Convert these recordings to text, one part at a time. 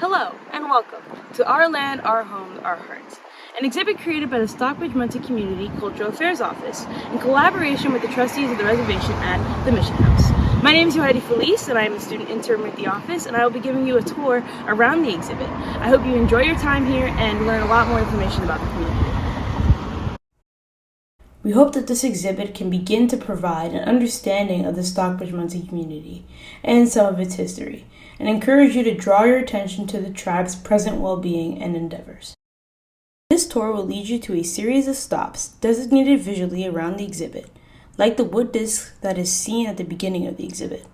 Hello and welcome to Our Land, Our Home, Our Hearts, an exhibit created by the Stockbridge Munsee Community Cultural Affairs Office in collaboration with the trustees of the reservation at the Mission House. My name is Yoheidi Felice and I am a student intern with the office, and I will be giving you a tour around the exhibit. I hope you enjoy your time here and learn a lot more information about the community. We hope that this exhibit can begin to provide an understanding of the Stockbridge Munsee community and some of its history, and encourage you to draw your attention to the tribe's present well-being and endeavors. This tour will lead you to a series of stops designated visually around the exhibit, like the wood disc that is seen at the beginning of the exhibit.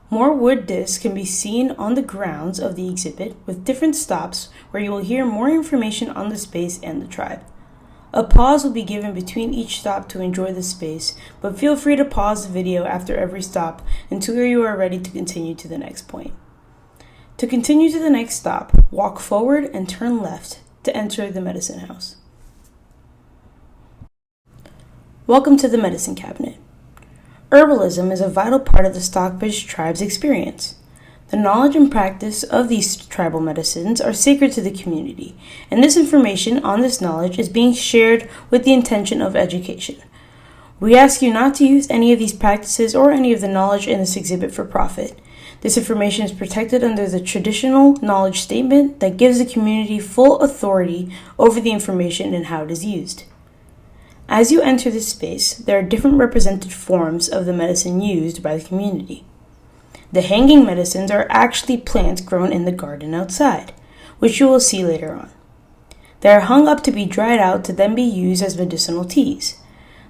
More wood discs can be seen on the grounds of the exhibit, with different stops where you will hear more information on the space and the tribe. A pause will be given between each stop to enjoy the space, but feel free to pause the video after every stop until you are ready to continue to the next point. To continue to the next stop, walk forward and turn left to enter the medicine house. Welcome to the medicine cabinet. Herbalism is a vital part of the Stockbridge tribe's experience. The knowledge and practice of these tribal medicines are sacred to the community, and this information on this knowledge is being shared with the intention of education. We ask you not to use any of these practices or any of the knowledge in this exhibit for profit. This information is protected under the traditional knowledge statement that gives the community full authority over the information and how it is used. As you enter this space, there are different represented forms of the medicine used by the community. The hanging medicines are actually plants grown in the garden outside, which you will see later on. They are hung up to be dried out to then be used as medicinal teas.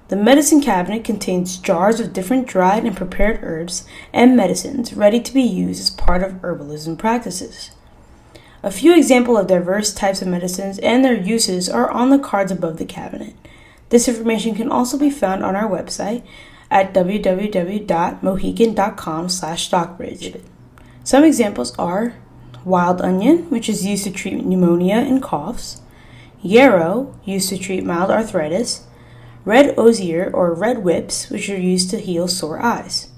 The medicine cabinet contains jars of different dried and prepared herbs and medicines ready to be used as part of herbalism practices. A few examples of diverse types of medicines and their uses are on the cards above the cabinet. This information can also be found on our website at www.mohican.com/Stockbridge. Some examples are wild onion, which is used to treat pneumonia and coughs; yarrow, used to treat mild arthritis; red osier or red whips, which are used to heal sore eyes.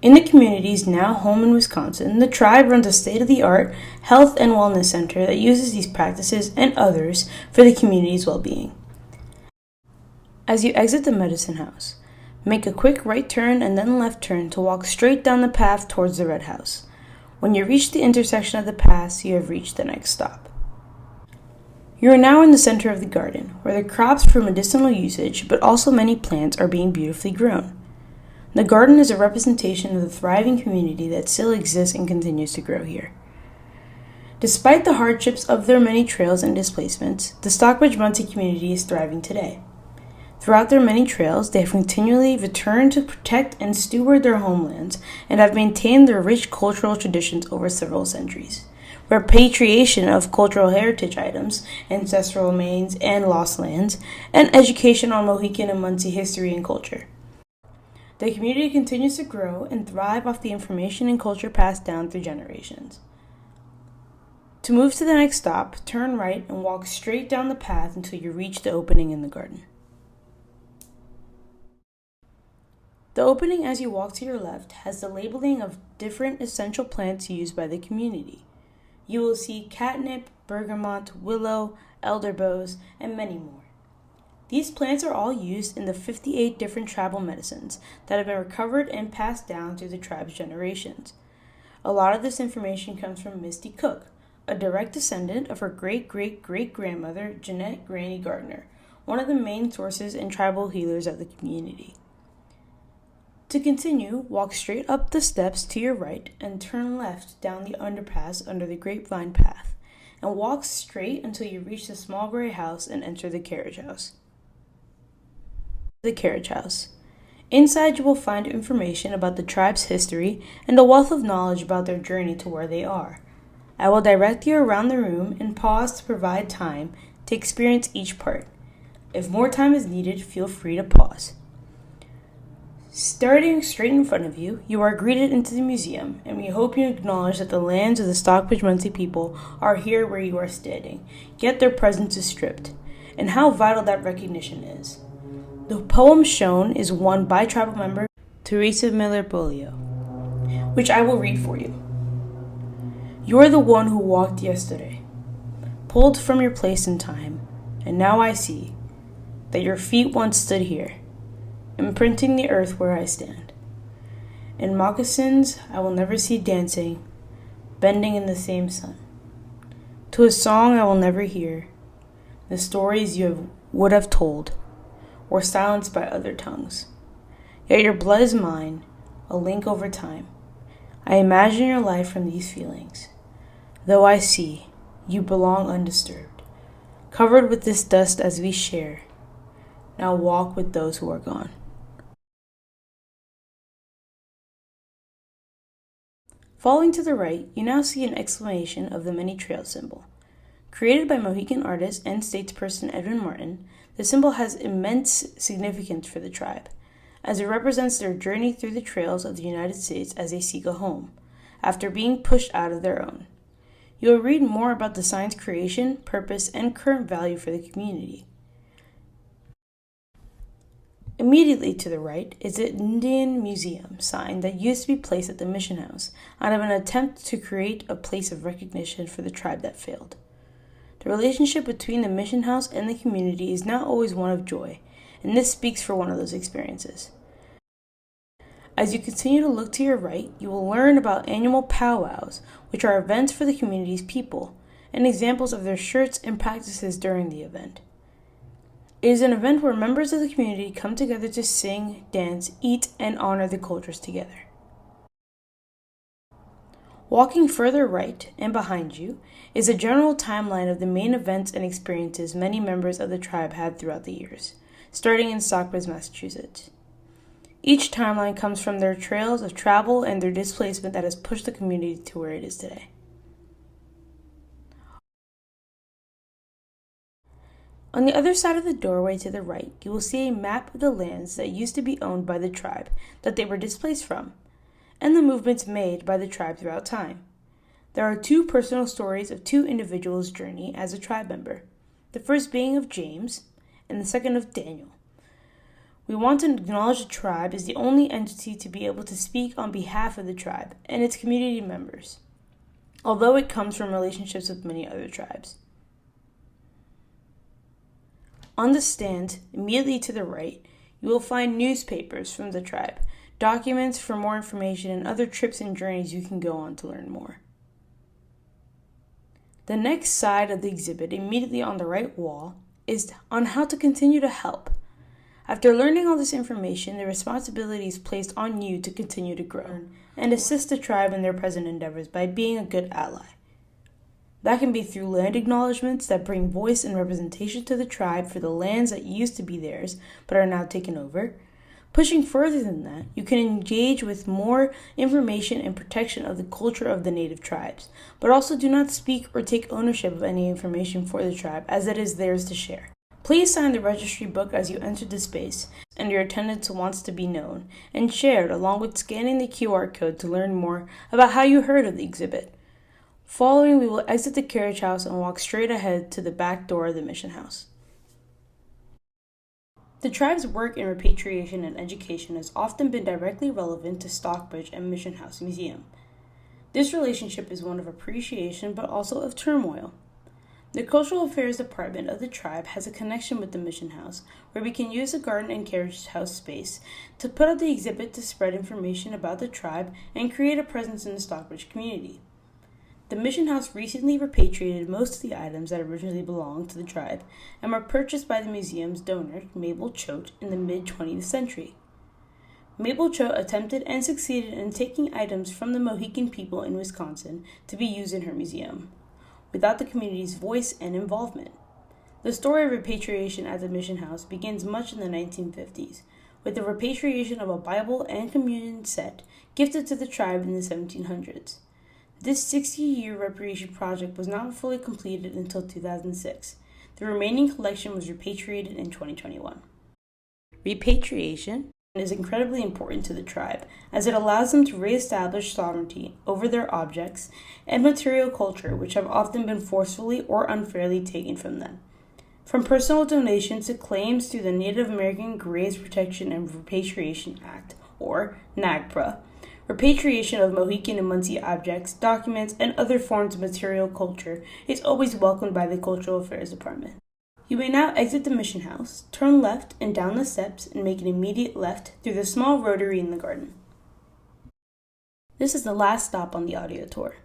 In the community's now home in Wisconsin, the tribe runs a state-of-the-art health and wellness center that uses these practices and others for the community's well-being. As you exit the medicine house, make a quick right turn and then left turn to walk straight down the path towards the red house. When you reach the intersection of the paths, you have reached the next stop. You are now in the center of the garden, where the crops for medicinal usage, but also many plants, are being beautifully grown. The garden is a representation of the thriving community that still exists and continues to grow here. Despite the hardships of their many trails and displacements, the Stockbridge Munsee community is thriving today. Throughout their many trails, they have continually returned to protect and steward their homelands and have maintained their rich cultural traditions over several centuries. Repatriation of cultural heritage items, ancestral remains and lost lands, and education on Mohican and Munsee history and culture. The community continues to grow and thrive off the information and culture passed down through generations. To move to the next stop, turn right and walk straight down the path until you reach the opening in the garden. The opening as you walk to your left has the labeling of different essential plants used by the community. You will see catnip, bergamot, willow, elderboughs, and many more. These plants are all used in the 58 different tribal medicines that have been recovered and passed down through the tribe's generations. A lot of this information comes from Misty Cook, a direct descendant of her great-great-great-grandmother, Jeanette Granny Gardner, one of the main sources and tribal healers of the community. To continue, walk straight up the steps to your right and turn left down the underpass under the grapevine path, and walk straight until you reach the small gray house and enter the carriage house. The carriage house. Inside you will find information about the tribe's history and a wealth of knowledge about their journey to where they are. I will direct you around the room and pause to provide time to experience each part. If more time is needed, feel free to pause. Starting straight in front of you, you are greeted into the museum, and we hope you acknowledge that the lands of the Stockbridge Munsee people are here where you are standing, yet their presence is stripped, and how vital that recognition is. The poem shown is one by tribal member Teresa Miller Bolio, which I will read for you. You are the one who walked yesterday, pulled from your place in time, and now I see that your feet once stood here, imprinting the earth where I stand. In moccasins I will never see dancing, bending in the same sun. To a song I will never hear, the stories would have told were silenced by other tongues. Yet your blood is mine, a link over time. I imagine your life from these feelings. Though I see, you belong undisturbed, covered with this dust as we share. Now walk with those who are gone. Following to the right, you now see an explanation of the many trails symbol. Created by Mohican artist and statesperson Edwin Martin, the symbol has immense significance for the tribe, as it represents their journey through the trails of the United States as they seek a home, after being pushed out of their own. You will read more about the sign's creation, purpose, and current value for the community. Immediately to the right is an Indian Museum sign that used to be placed at the mission house out of an attempt to create a place of recognition for the tribe that failed. The relationship between the mission house and the community is not always one of joy, and this speaks for one of those experiences. As you continue to look to your right, you will learn about annual powwows, which are events for the community's people, and examples of their shirts and practices during the event. It is an event where members of the community come together to sing, dance, eat, and honor the cultures together. Walking further right and behind you is a general timeline of the main events and experiences many members of the tribe had throughout the years, starting in Stockbridge, Massachusetts. Each timeline comes from their trails of travel and their displacement that has pushed the community to where it is today. On the other side of the doorway to the right, you will see a map of the lands that used to be owned by the tribe that they were displaced from, and the movements made by the tribe throughout time. There are two personal stories of two individuals' journey as a tribe member, the first being of James, and the second of Daniel. We want to acknowledge the tribe as the only entity to be able to speak on behalf of the tribe and its community members, although it comes from relationships with many other tribes. On the stand, immediately to the right, you will find newspapers from the tribe, documents for more information, and other trips and journeys you can go on to learn more. The next side of the exhibit, immediately on the right wall, is on how to continue to help. After learning all this information, the responsibility is placed on you to continue to grow and assist the tribe in their present endeavors by being a good ally. That can be through land acknowledgments that bring voice and representation to the tribe for the lands that used to be theirs but are now taken over. Pushing further than that, you can engage with more information and protection of the culture of the native tribes, but also do not speak or take ownership of any information for the tribe as it is theirs to share. Please sign the registry book as you enter the space, and your attendance wants to be known and shared along with scanning the QR code to learn more about how you heard of the exhibit. Following, we will exit the carriage house and walk straight ahead to the back door of the mission house. The tribe's work in repatriation and education has often been directly relevant to Stockbridge and Mission House Museum. This relationship is one of appreciation but also of turmoil. The Cultural Affairs Department of the tribe has a connection with the Mission House, where we can use the garden and carriage house space to put out the exhibit to spread information about the tribe and create a presence in the Stockbridge community. The Mission House recently repatriated most of the items that originally belonged to the tribe and were purchased by the museum's donor, Mabel Choate, in the mid-20th century. Mabel Choate attempted and succeeded in taking items from the Mohican people in Wisconsin to be used in her museum, without the community's voice and involvement. The story of repatriation at the Mission House begins much in the 1950s, with the repatriation of a Bible and communion set gifted to the tribe in the 1700s. This 60-year repatriation project was not fully completed until 2006. The remaining collection was repatriated in 2021. Repatriation is incredibly important to the tribe, as it allows them to reestablish sovereignty over their objects and material culture which have often been forcefully or unfairly taken from them. From personal donations to claims through the Native American Graves Protection and Repatriation Act, or NAGPRA, Repatriation of Mohican and Munsee objects, documents, and other forms of material culture is always welcomed by the Cultural Affairs Department. You may now exit the mission house, turn left and down the steps, and make an immediate left through the small rotary in the garden. This is the last stop on the audio tour.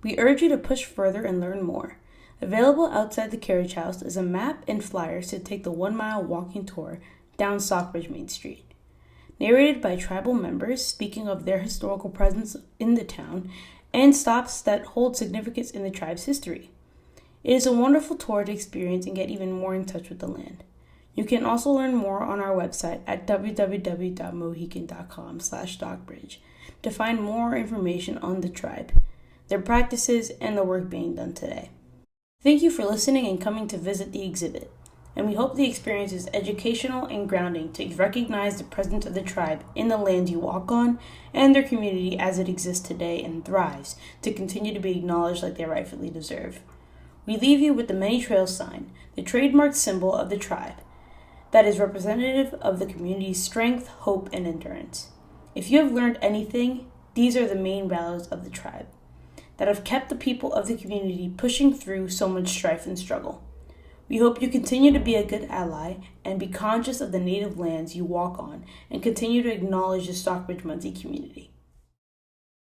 We urge you to push further and learn more. Available outside the carriage house is a map and flyers to take the 1-mile walking tour down Stockbridge Main Street. Narrated by tribal members speaking of their historical presence in the town and stops that hold significance in the tribe's history. It is a wonderful tour to experience and get even more in touch with the land. You can also learn more on our website at www.mohican.com/Stockbridge to find more information on the tribe, their practices, and the work being done today. Thank you for listening and coming to visit the exhibit, and we hope the experience is educational and grounding to recognize the presence of the tribe in the land you walk on and their community as it exists today and thrives to continue to be acknowledged like they rightfully deserve. We leave you with the Many Trails sign, the trademark symbol of the tribe, that is representative of the community's strength, hope, and endurance. If you have learned anything, these are the main values of the tribe that have kept the people of the community pushing through so much strife and struggle. We hope you continue to be a good ally and be conscious of the native lands you walk on and continue to acknowledge the Stockbridge Munsee community.